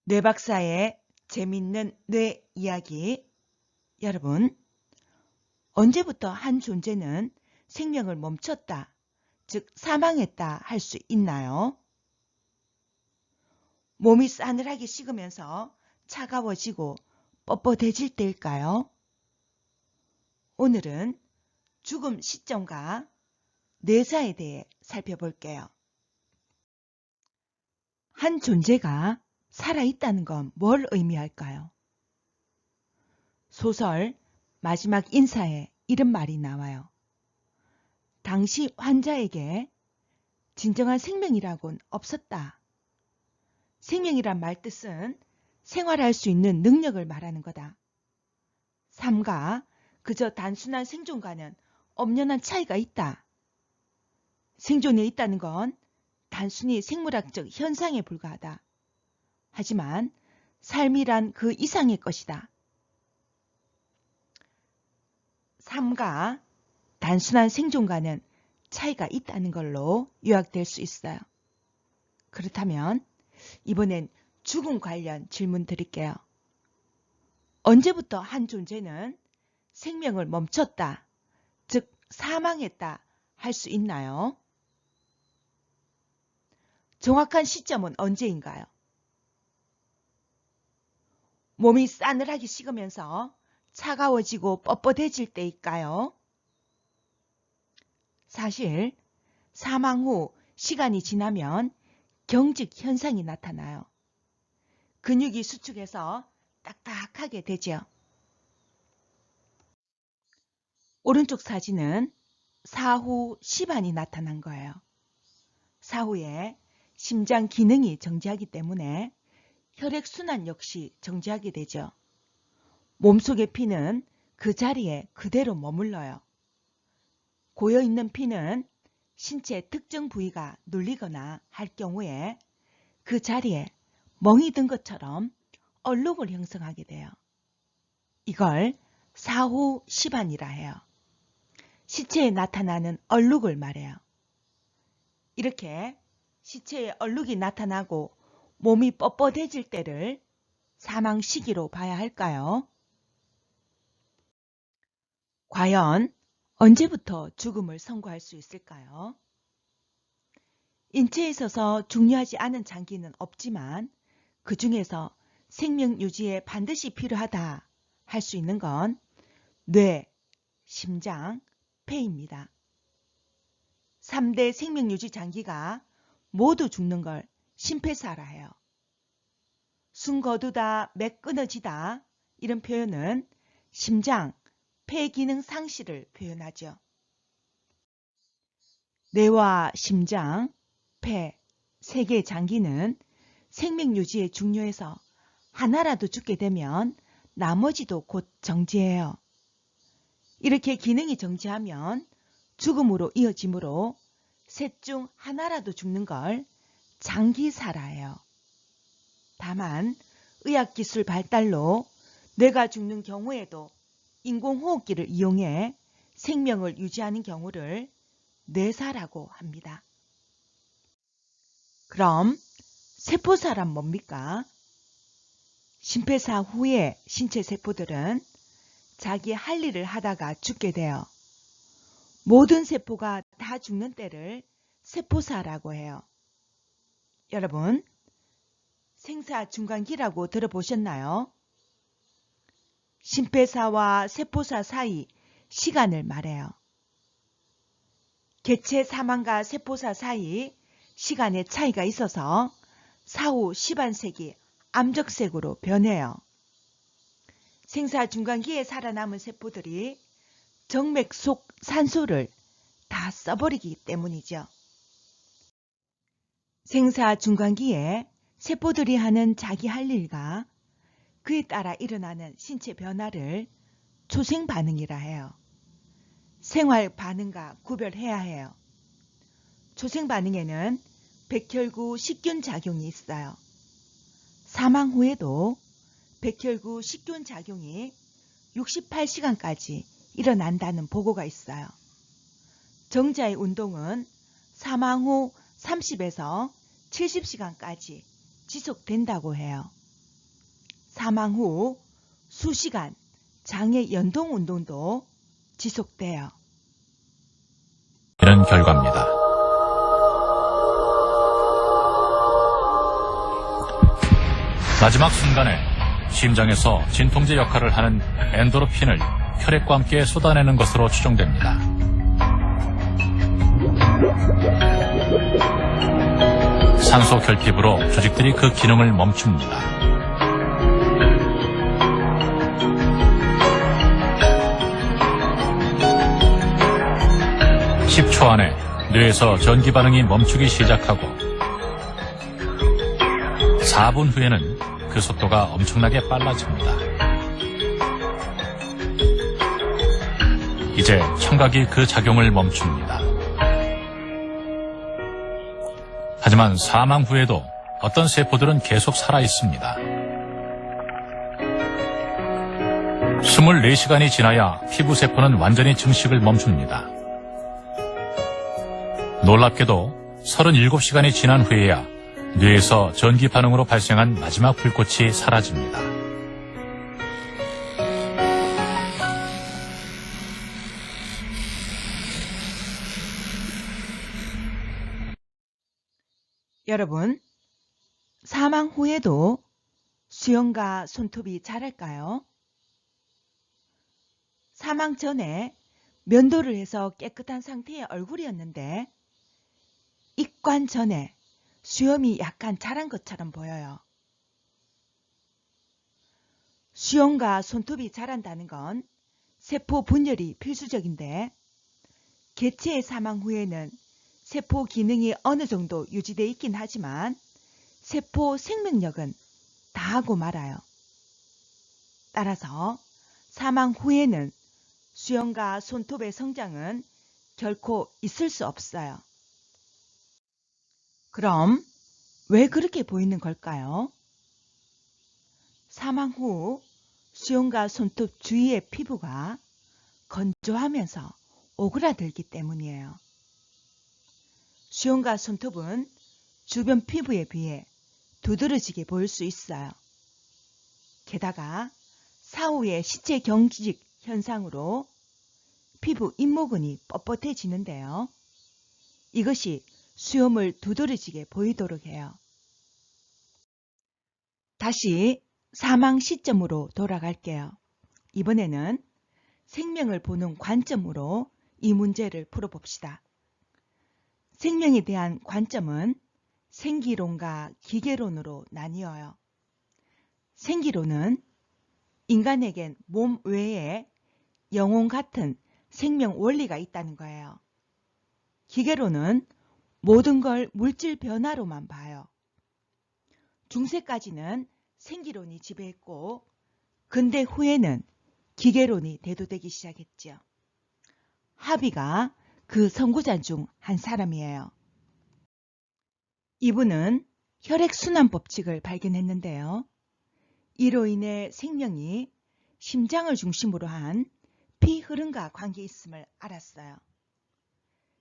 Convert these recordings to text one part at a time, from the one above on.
뇌 박사의 재밌는 뇌 이야기. 여러분, 언제부터 한 존재는 생명을 멈췄다, 즉 사망했다 할 수 있나요? 몸이 싸늘하게 식으면서 차가워지고 뻣뻣해질 때일까요? 오늘은 죽음 시점과 뇌사에 대해 살펴볼게요. 한 존재가 살아있다는 건 뭘 의미할까요? 소설 마지막 인사에 이런 말이 나와요. 당시 환자에게 진정한 생명이라고는 없었다. 생명이란 말 뜻은 생활할 수 있는 능력을 말하는 거다. 삶과 그저 단순한 생존과는 엄연한 차이가 있다. 생존에 있다는 건 단순히 생물학적 현상에 불과하다. 하지만 삶이란 그 이상의 것이다. 삶과 단순한 생존과는 차이가 있다는 걸로 요약될 수 있어요. 그렇다면 이번엔 죽음 관련 질문 드릴게요. 언제부터 한 존재는 생명을 멈췄다, 즉 사망했다 할 수 있나요? 정확한 시점은 언제인가요? 몸이 싸늘하게 식으면서 차가워지고 뻣뻣해질 때일까요? 사실 사망 후 시간이 지나면 경직 현상이 나타나요. 근육이 수축해서 딱딱하게 되죠. 오른쪽 사진은 사후 시반이 나타난 거예요. 사후에 심장 기능이 정지하기 때문에 혈액순환 역시 정지하게 되죠. 몸속의 피는 그 자리에 그대로 머물러요. 고여있는 피는 신체 특정 부위가 눌리거나 할 경우에 그 자리에 멍이 든 것처럼 얼룩을 형성하게 돼요. 이걸 사후 시반이라 해요. 시체에 나타나는 얼룩을 말해요. 이렇게 시체에 얼룩이 나타나고 몸이 뻣뻣해질 때를 사망 시기로 봐야 할까요? 과연 언제부터 죽음을 선고할 수 있을까요? 인체에 있어서 중요하지 않은 장기는 없지만 그 중에서 생명 유지에 반드시 필요하다 할 수 있는 건 뇌, 심장, 폐입니다. 3대 생명유지 장기가 모두 죽는 걸 심폐사라 해요. 숨 거두다, 맥 끊어지다 이런 표현은 심장, 폐 기능 상실을 표현하죠. 뇌와 심장, 폐, 세 개의 장기는 생명 유지에 중요해서 하나라도 죽게 되면 나머지도 곧 정지해요. 이렇게 기능이 정지하면 죽음으로 이어지므로 셋 중 하나라도 죽는 걸 장기사라해요. 다만 의학기술 발달로 뇌가 죽는 경우에도 인공호흡기를 이용해 생명을 유지하는 경우를 뇌사라고 합니다. 그럼 세포사란 뭡니까? 심폐사 후에 신체 세포들은 자기 할 일을 하다가 죽게 돼요. 모든 세포가 다 죽는 때를 세포사라고 해요. 여러분, 생사 중간기라고 들어보셨나요? 심폐사와 세포사 사이 시간을 말해요. 개체 사망과 세포사 사이 시간의 차이가 있어서 사후 시반색이 암적색으로 변해요. 생사 중간기에 살아남은 세포들이 정맥 속 산소를 다 써버리기 때문이죠. 생사 중간기에 세포들이 하는 자기 할 일과 그에 따라 일어나는 신체 변화를 초생 반응이라 해요. 생활 반응과 구별해야 해요. 초생 반응에는 백혈구 식균 작용이 있어요. 사망 후에도 백혈구 식균 작용이 68시간까지 일어난다는 보고가 있어요. 정자의 운동은 사망 후 30에서 70시간까지 지속된다고 해요. 사망 후 수시간 장의 연동 운동도 지속돼요. 이런 결과입니다. 마지막 순간에 심장에서 진통제 역할을 하는 엔도르핀을 혈액과 함께 쏟아내는 것으로 추정됩니다. 산소 결핍으로 조직들이 그 기능을 멈춥니다. 10초 안에 뇌에서 전기 반응이 멈추기 시작하고 4분 후에는 그 속도가 엄청나게 빨라집니다. 이제 청각이 그 작용을 멈춥니다. 하지만 사망 후에도 어떤 세포들은 계속 살아있습니다. 24시간이 지나야 피부세포는 완전히 증식을 멈춥니다. 놀랍게도 37시간이 지난 후에야 뇌에서 전기 반응으로 발생한 마지막 불꽃이 사라집니다. 여러분, 사망 후에도 수영과 손톱이 자랄까요? 사망 전에 면도를 해서 깨끗한 상태의 얼굴이었는데 입관 전에 수염이 약간 자란 것처럼 보여요. 수염과 손톱이 자란다는 건 세포 분열이 필수적인데 개체의 사망 후에는 세포 기능이 어느 정도 유지되어 있긴 하지만 세포 생명력은 다하고 말아요. 따라서 사망 후에는 수염과 손톱의 성장은 결코 있을 수 없어요. 그럼 왜 그렇게 보이는 걸까요? 사망 후 수염과 손톱 주위의 피부가 건조하면서 오그라들기 때문이에요. 수염과 손톱은 주변 피부에 비해 두드러지게 보일 수 있어요. 게다가 사후의 시체 경직 현상으로 피부 잇모근이 뻣뻣해지는데요. 이것이 수염을 두드러지게 보이도록 해요. 다시 사망 시점으로 돌아갈게요. 이번에는 생명을 보는 관점으로 이 문제를 풀어봅시다. 생명에 대한 관점은 생기론과 기계론으로 나뉘어요. 생기론은 인간에겐 몸 외에 영혼 같은 생명 원리가 있다는 거예요. 기계론은 모든 걸 물질 변화로만 봐요. 중세까지는 생기론이 지배했고 근대 후에는 기계론이 대두되기 시작했죠. 하비가 그 선구자 중 한 사람이에요. 이분은 혈액순환 법칙을 발견했는데요. 이로 인해 생명이 심장을 중심으로 한 피 흐름과 관계 있음을 알았어요.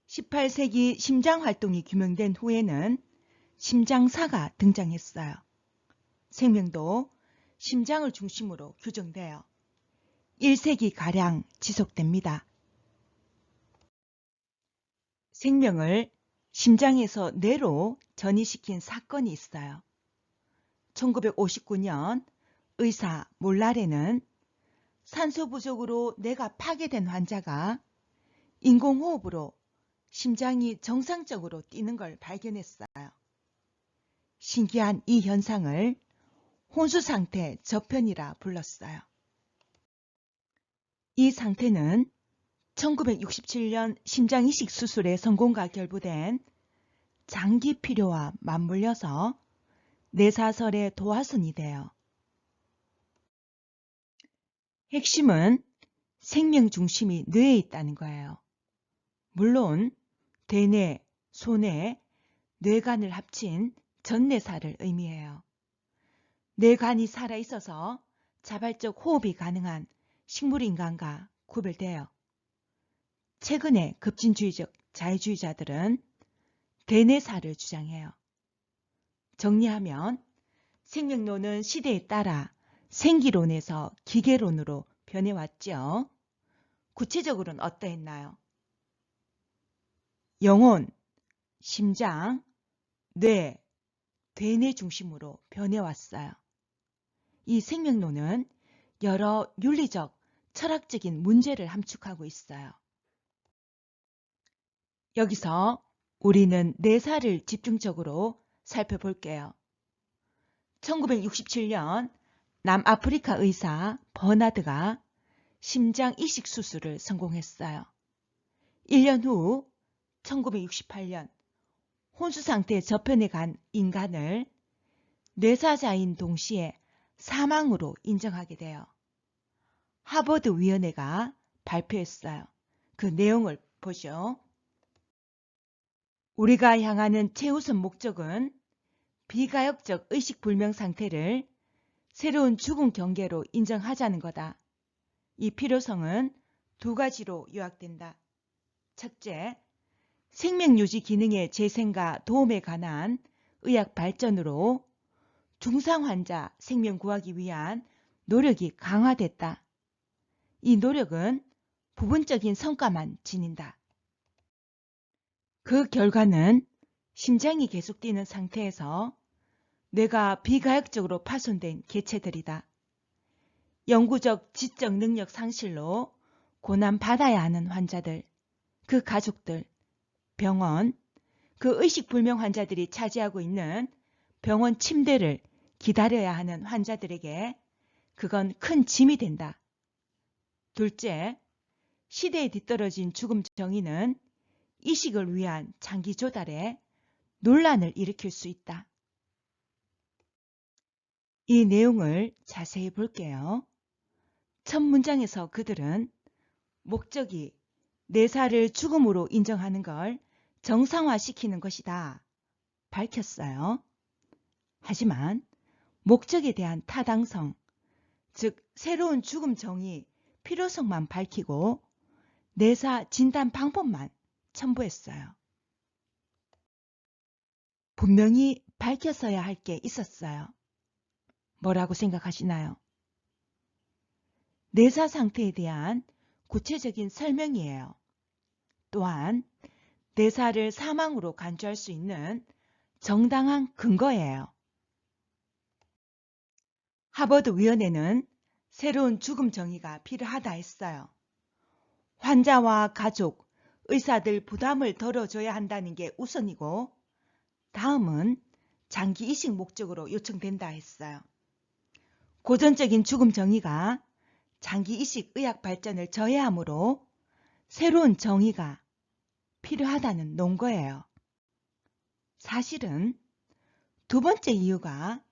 18세기 심장 활동이 규명된 후에는 심장사가 등장했어요. 생명도 심장을 중심으로 규정되어 1세기가량 지속됩니다. 생명을 심장에서 뇌로 전이시킨 사건이 있어요. 1959년 의사 몰라레는 산소 부족으로 뇌가 파괴된 환자가 인공호흡으로 심장이 정상적으로 뛰는 걸 발견했어요. 신기한 이 현상을 혼수상태 저편이라 불렀어요. 이 상태는 1967년 심장이식 수술의 성공과 결부된 장기 필요와 맞물려서 뇌사설의 도화선이 돼요. 핵심은 생명 중심이 뇌에 있다는 거예요. 물론 대뇌, 소뇌, 뇌간을 합친 전뇌사를 의미해요. 뇌간이 살아있어서 자발적 호흡이 가능한 식물인간과 구별돼요. 최근에 급진주의적 자유주의자들은 대뇌사를 주장해요. 정리하면 생명론은 시대에 따라 생기론에서 기계론으로 변해왔죠. 구체적으로는 어떠했나요? 영혼, 심장, 뇌, 대뇌 중심으로 변해왔어요. 이 생명론은 여러 윤리적, 철학적인 문제를 함축하고 있어요. 여기서 우리는 뇌사를 집중적으로 살펴볼게요. 1967년 남아프리카 의사 버나드가 심장 이식 수술을 성공했어요. 1년 후 1968년 혼수 상태 저편에 간 인간을 뇌사자인 동시에 사망으로 인정하게 돼요. 하버드 위원회가 발표했어요. 그 내용을 보죠. 우리가 향하는 최우선 목적은 비가역적 의식불명 상태를 새로운 죽음 경계로 인정하자는 거다. 이 필요성은 두 가지로 요약된다. 첫째, 생명유지 기능의 재생과 도움에 관한 의학 발전으로 중상 환자 생명 구하기 위한 노력이 강화됐다. 이 노력은 부분적인 성과만 지닌다. 그 결과는 심장이 계속 뛰는 상태에서 뇌가 비가역적으로 파손된 개체들이다. 영구적 지적 능력 상실로 고난받아야 하는 환자들, 그 가족들, 병원, 그 의식불명 환자들이 차지하고 있는 병원 침대를 기다려야 하는 환자들에게 그건 큰 짐이 된다. 둘째, 시대에 뒤떨어진 죽음 정의는 이식을 위한 장기 조달에 논란을 일으킬 수 있다. 이 내용을 자세히 볼게요. 첫 문장에서 그들은 목적이 뇌사를 죽음으로 인정하는 걸 정상화시키는 것이다 밝혔어요. 하지만 목적에 대한 타당성, 즉 새로운 죽음 정의, 필요성만 밝히고 뇌사 진단 방법만 첨부했어요. 분명히 밝혔어야 할 게 있었어요. 뭐라고 생각하시나요? 뇌사 상태에 대한 구체적인 설명이에요. 또한 뇌사를 사망으로 간주할 수 있는 정당한 근거예요. 하버드 위원회는 새로운 죽음 정의가 필요하다 했어요. 환자와 가족, 의사들 부담을 덜어줘야 한다는 게 우선이고 다음은 장기 이식 목적으로 요청된다 했어요. 고전적인 죽음 정의가 장기 이식 의학 발전을 저해하므로 새로운 정의가 필요하다는 논거예요. 사실은 두 번째 이유가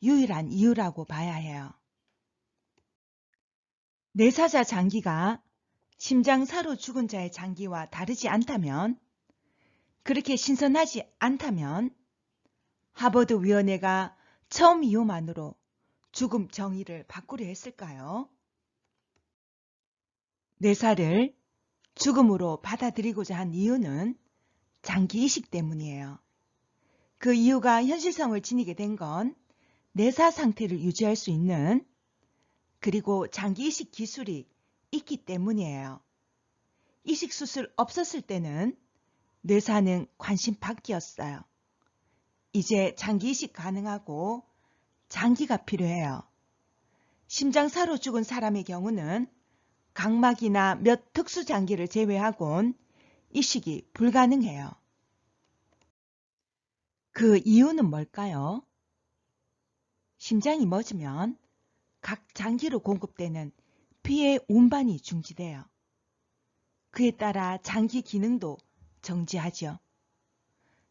유일한 이유라고 봐야 해요. 뇌사자 장기가 심장사로 죽은 자의 장기와 다르지 않다면, 그렇게 신선하지 않다면 하버드 위원회가 처음 이유만으로 죽음 정의를 바꾸려 했을까요? 뇌사를 죽음으로 받아들이고자 한 이유는 장기 이식 때문이에요. 그 이유가 현실성을 지니게 된 건 뇌사 상태를 유지할 수 있는 그리고 장기 이식 기술이 있기 때문이에요. 이식 수술 없었을 때는 뇌사는 관심 밖이었어요. 이제 장기 이식 가능하고 장기가 필요해요. 심장사로 죽은 사람의 경우는 각막이나 몇 특수 장기를 제외하곤 이식이 불가능해요. 그 이유는 뭘까요? 심장이 멎으면 각 장기로 공급되는 피의 운반이 중지돼요. 그에 따라 장기 기능도 정지하죠.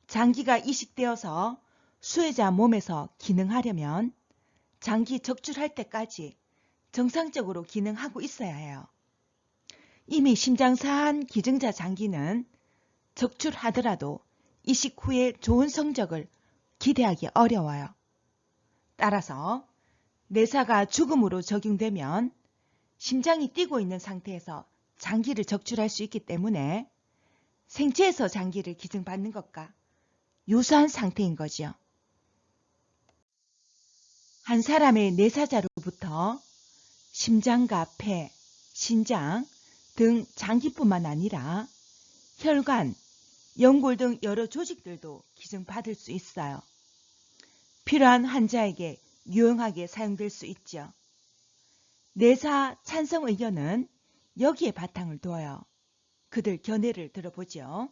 장기가 이식되어서 수혜자 몸에서 기능하려면 장기 적출할 때까지 정상적으로 기능하고 있어야 해요. 이미 심장사한 기증자 장기는 적출하더라도 이식 후에 좋은 성적을 기대하기 어려워요. 따라서 뇌사가 죽음으로 적용되면 심장이 뛰고 있는 상태에서 장기를 적출할 수 있기 때문에 생체에서 장기를 기증받는 것과 유사한 상태인 거죠. 한 사람의 내사자로부터 심장과 폐, 신장 등 장기뿐만 아니라 혈관, 연골 등 여러 조직들도 기증받을 수 있어요. 필요한 환자에게 유용하게 사용될 수 있죠. 내사 찬성 의견은 여기에 바탕을 둬요. 그들 견해를 들어보죠.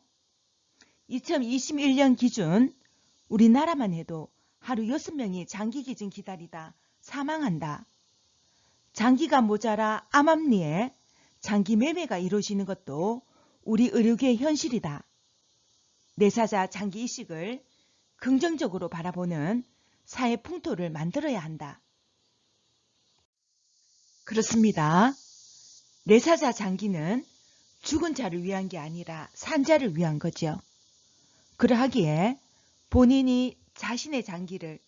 2021년 기준 우리나라만 해도 하루 6명이 장기 기증 기다리다 사망한다. 장기가 모자라 암암리에 장기 매매가 이루어지는 것도 우리 의료계의 현실이다. 내사자 장기 이식을 긍정적으로 바라보는 사회 풍토를 만들어야 한다. 그렇습니다. 내사자 장기는 죽은 자를 위한 게 아니라 산 자를 위한 거죠. 그러하기에 본인이 자신의 장기를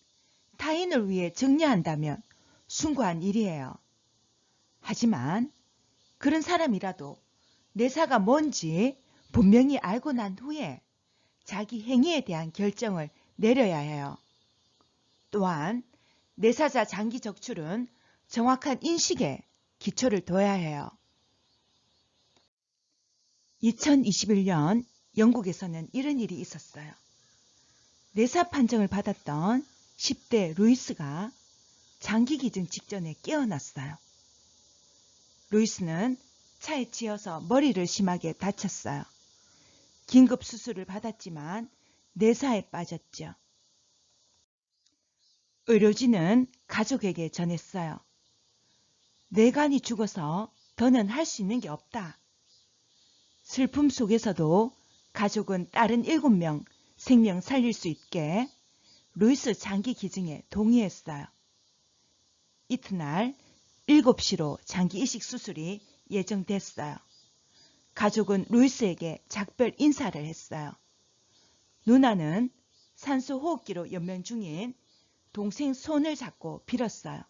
타인을 위해 증여한다면 숭고한 일이에요. 하지만 그런 사람이라도 내사가 뭔지 분명히 알고 난 후에 자기 행위에 대한 결정을 내려야 해요. 또한 내사자 장기 적출은 정확한 인식에 기초를 둬야 해요. 2021년 영국에서는 이런 일이 있었어요. 내사 판정을 받았던 10대 루이스가 장기 기증 직전에 깨어났어요. 루이스는 차에 치여서 머리를 심하게 다쳤어요. 긴급 수술을 받았지만 내사에 빠졌죠. 의료진은 가족에게 전했어요. 뇌간이 죽어서 더는 할 수 있는 게 없다. 슬픔 속에서도 가족은 다른 7명 생명 살릴 수 있게 루이스 장기 기증에 동의했어요. 이튿날 7시로 장기 이식 수술이 예정됐어요. 가족은 루이스에게 작별 인사를 했어요. 누나는 산소 호흡기로 연명 중인 동생 손을 잡고 빌었어요.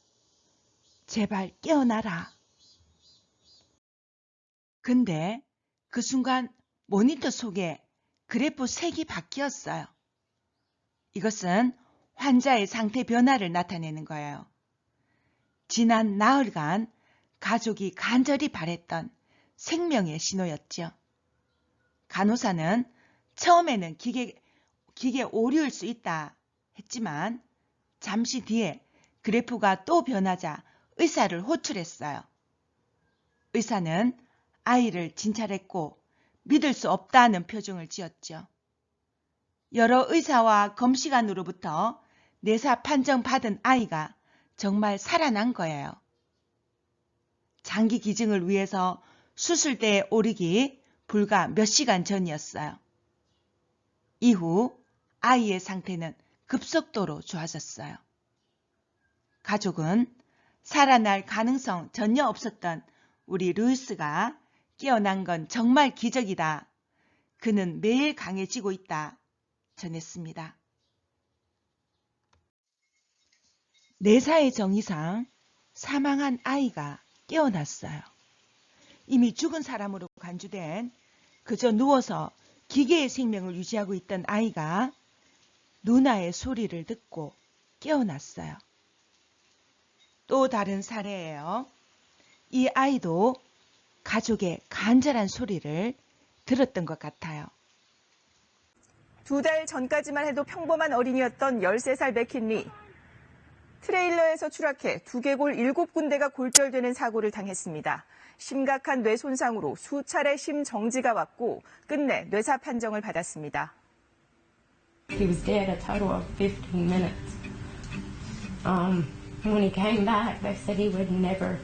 제발 깨어나라. 근데 그 순간 모니터 속에 그래프 색이 바뀌었어요. 이것은 환자의 상태 변화를 나타내는 거예요. 지난 나흘간 가족이 간절히 바랬던 생명의 신호였죠. 간호사는 처음에는 기계 오류일 수 있다 했지만 잠시 뒤에 그래프가 또 변하자 의사를 호출했어요. 의사는 아이를 진찰했고 믿을 수 없다는 표정을 지었죠. 여러 의사와 검시관으로부터 내사 판정받은 아이가 정말 살아난 거예요. 장기 기증을 위해서 수술대에 오르기 불과 몇 시간 전이었어요. 이후 아이의 상태는 급속도로 좋아졌어요. 가족은 살아날 가능성 전혀 없었던 우리 루이스가 깨어난 건 정말 기적이다. 그는 매일 강해지고 있다. 전했습니다. 내사의 정의상 사망한 아이가 깨어났어요. 이미 죽은 사람으로 간주된 그저 누워서 기계의 생명을 유지하고 있던 아이가 누나의 소리를 듣고 깨어났어요. 또 다른 사례예요. 이 아이도 가족의 간절한 소리를 들었던 것 같아요. 2달 전까지만 해도 평범한 어린이였던 13살 맥킨리. 트레일러에서 추락해 두개골 7군데가 골절되는 사고를 당했습니다. 심각한 뇌 손상으로 수차례 심정지가 왔고 끝내 뇌사 판정을 받았습니다. He was dead a total of 15 minutes. When he came back, they said he would never.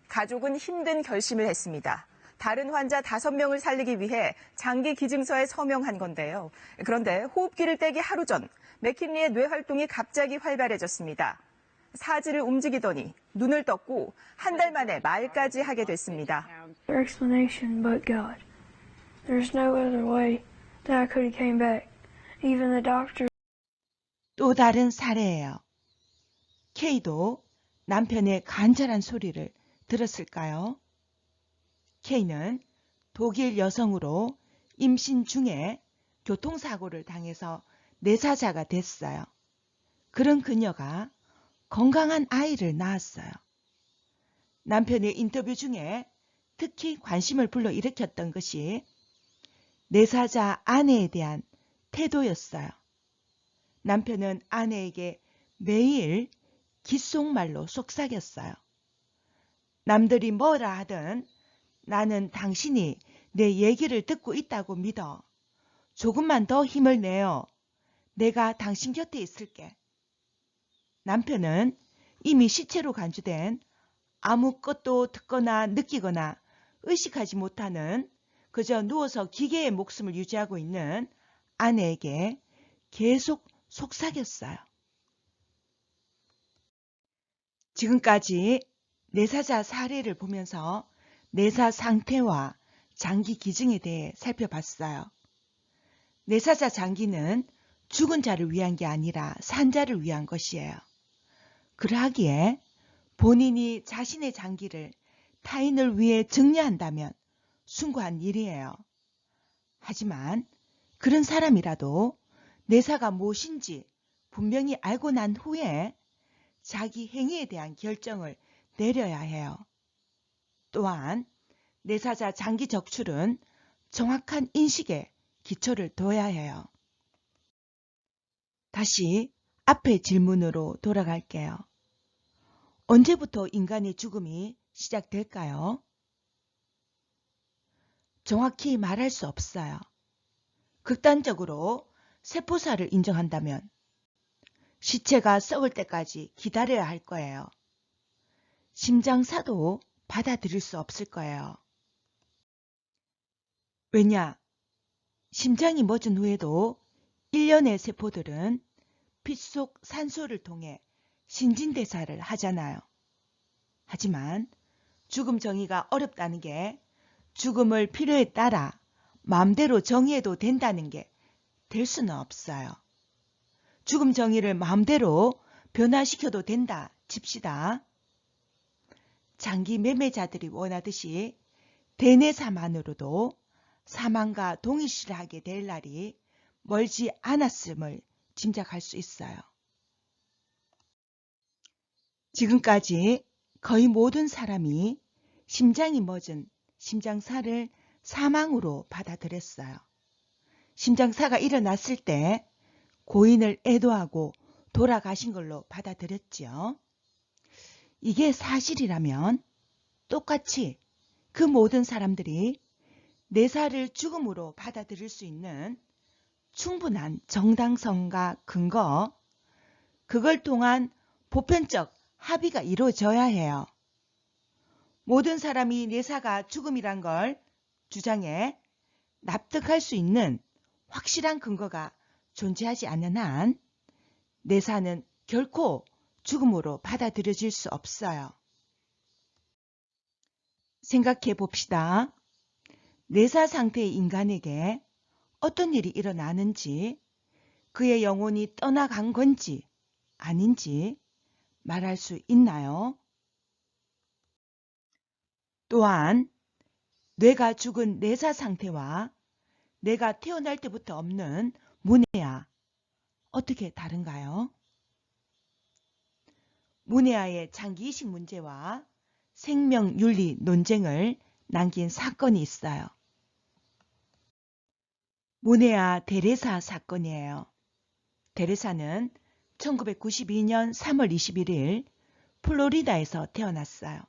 가족은 힘든 결심을 했습니다. 다른 환자 5명을 살리기 위해 장기 기증서에 서명한 건데요. 그런데 호흡기를 떼기 하루 전 맥킨리의 뇌 활동이 갑자기 활발해졌습니다. 사지를 움직이더니 눈을 떴고 한 달 만에 말까지 하게 됐습니다. Their explanation but God. There's no other way that I could have came back. Even the doctor. 또 다른 사례예요. K도 남편의 간절한 소리를 들었을까요? K는 독일 여성으로 임신 중에 교통사고를 당해서 내사자가 됐어요. 그런 그녀가 건강한 아이를 낳았어요. 남편의 인터뷰 중에 특히 관심을 불러일으켰던 것이 내사자 아내에 대한 태도였어요. 남편은 아내에게 매일 귓속말로 속삭였어요. 남들이 뭐라 하든 나는 당신이 내 얘기를 듣고 있다고 믿어. 조금만 더 힘을 내어. 내가 당신 곁에 있을게. 남편은 이미 시체로 간주된 아무것도 듣거나 느끼거나 의식하지 못하는 그저 누워서 기계의 목숨을 유지하고 있는 아내에게 계속 속삭였어요. 지금까지 내사자 사례를 보면서 내사 상태와 장기 기증에 대해 살펴봤어요. 내사자 장기는 죽은 자를 위한 게 아니라 산 자를 위한 것이에요. 그러하기에 본인이 자신의 장기를 타인을 위해 증여한다면 숭고한 일이에요. 하지만 그런 사람이라도 내사가 무엇인지 분명히 알고 난 후에 자기 행위에 대한 결정을 내려야 해요. 또한 내사자 장기 적출은 정확한 인식에 기초를 둬야 해요. 다시 앞의 질문으로 돌아갈게요. 언제부터 인간의 죽음이 시작될까요? 정확히 말할 수 없어요. 극단적으로 세포사를 인정한다면 시체가 썩을 때까지 기다려야 할 거예요. 심장사도 받아들일 수 없을 거예요. 왜냐? 심장이 멎은 후에도 일련의 세포들은 피 속 산소를 통해 신진대사를 하잖아요. 하지만 죽음 정의가 어렵다는 게 죽음을 필요에 따라 마음대로 정의해도 된다는 게 될 수는 없어요. 죽음 정의를 마음대로 변화시켜도 된다 칩시다. 장기 매매자들이 원하듯이 대내사만으로도 사망과 동일시하게 될 날이 멀지 않았음을 짐작할 수 있어요. 지금까지 거의 모든 사람이 심장이 멎은 심장사를 사망으로 받아들였어요. 심장사가 일어났을 때 고인을 애도하고 돌아가신 걸로 받아들였지요. 이게 사실이라면 똑같이 그 모든 사람들이 내사를 죽음으로 받아들일 수 있는 충분한 정당성과 근거, 그걸 통한 보편적 합의가 이루어져야 해요. 모든 사람이 내사가 죽음이란 걸 주장해 납득할 수 있는 확실한 근거가 존재하지 않는 한 내사는 결코 죽음으로 받아들여질 수 없어요. 생각해 봅시다. 내사 상태의 인간에게 어떤 일이 일어나는지, 그의 영혼이 떠나간 건지 아닌지 말할 수 있나요? 또한 뇌가 죽은 내사 상태와 내가 태어날 때부터 없는 문해아, 어떻게 다른가요? 문해아의 장기이식 문제와 생명윤리 논쟁을 남긴 사건이 있어요. 문해아 데레사 사건이에요. 데레사는 1992년 3월 21일 플로리다에서 태어났어요.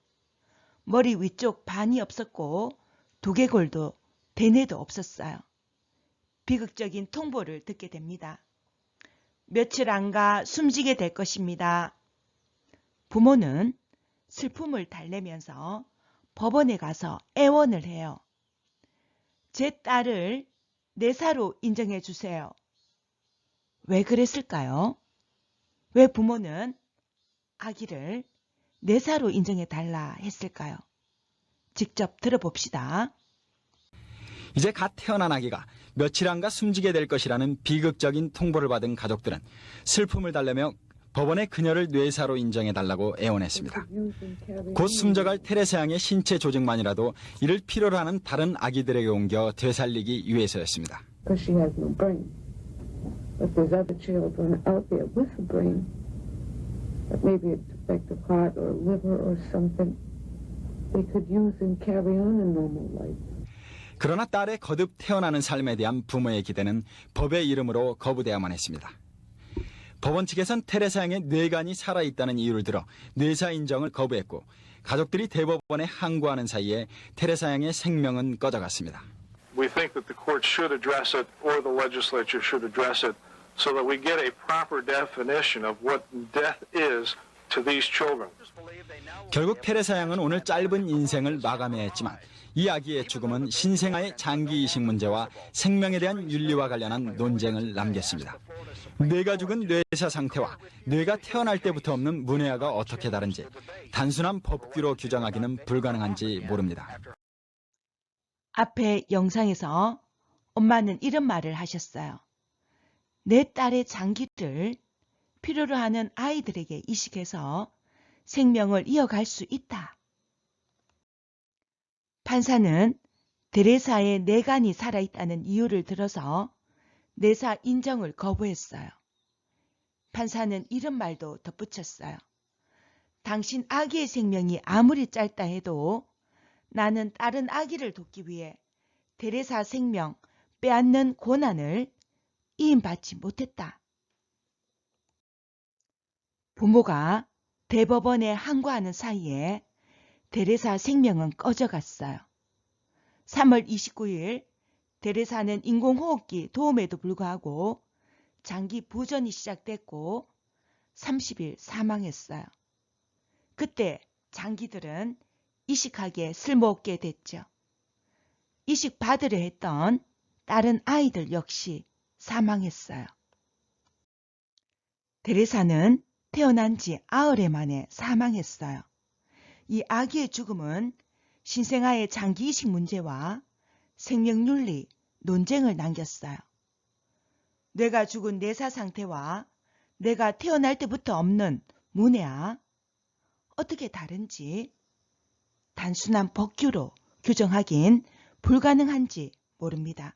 머리 위쪽 반이 없었고 두개골도 대뇌도 없었어요. 비극적인 통보를 듣게 됩니다. 며칠 안가 숨지게 될 것입니다. 부모는 슬픔을 달래면서 법원에 가서 애원을 해요. 제 딸을 내사로 인정해 주세요. 왜 그랬을까요? 왜 부모는 아기를 내사로 인정해 달라 했을까요? 직접 들어봅시다. 이제 갓 태어난 아기가 며칠 안가 숨지게 될 것이라는 비극적인 통보를 받은 가족들은 슬픔을 달래며 법원에 그녀를 뇌사로 인정해달라고 애원했습니다. 곧 숨져갈 테레사 양의 신체 조직만이라도 이를 필요로 하는 다른 아기들에게 옮겨 되살리기 위해서였습니다. Because she has no brain. But there's other children out there with a brain. maybe it's defective heart or liver or something they could use and carry on a normal life. 그러나 딸의 거듭 태어나는 삶에 대한 부모의 기대는 법의 이름으로 거부돼야만 했습니다. 법원 측에선 테레사 양의 뇌간이 살아있다는 이유를 들어 뇌사 인정을 거부했고 가족들이 대법원에 항고하는 사이에 테레사 양의 생명은 꺼져갔습니다. We think that the court should address it or the legislature should address it so that we get a proper definition of what death is to these children. 결국 테레사 양은 오늘 짧은 인생을 마감해야 했지만 이 아기의 죽음은 신생아의 장기 이식 문제와 생명에 대한 윤리와 관련한 논쟁을 남겼습니다. 뇌가 죽은 뇌사 상태와 뇌가 태어날 때부터 없는 문해아가 어떻게 다른지 단순한 법규로 규정하기는 불가능한지 모릅니다. 앞에 영상에서 엄마는 이런 말을 하셨어요. 내 딸의 장기를 필요로 하는 아이들에게 이식해서 생명을 이어갈 수 있다. 판사는 테레사의 뇌간이 살아있다는 이유를 들어서 뇌사 인정을 거부했어요. 판사는 이런 말도 덧붙였어요. 당신 아기의 생명이 아무리 짧다 해도 나는 다른 아기를 돕기 위해 테레사 생명 빼앗는 고난을 이임받지 못했다. 부모가 대법원에 항고하는 사이에 테레사 생명은 꺼져갔어요. 3월 29일 테레사는 인공호흡기 도움에도 불구하고 장기 부전이 시작됐고 30일 사망했어요. 그때 장기들은 이식하기에 쓸모없게 됐죠. 이식 받으려 했던 다른 아이들 역시 사망했어요. 테레사는 태어난 지 8해 만에 사망했어요. 이 아기의 죽음은 신생아의 장기 이식 문제와 생명윤리 논쟁을 남겼어요. 뇌가 죽은 뇌사 상태와 뇌가 태어날 때부터 없는 문해아 어떻게 다른지 단순한 법규로 규정하긴 불가능한지 모릅니다.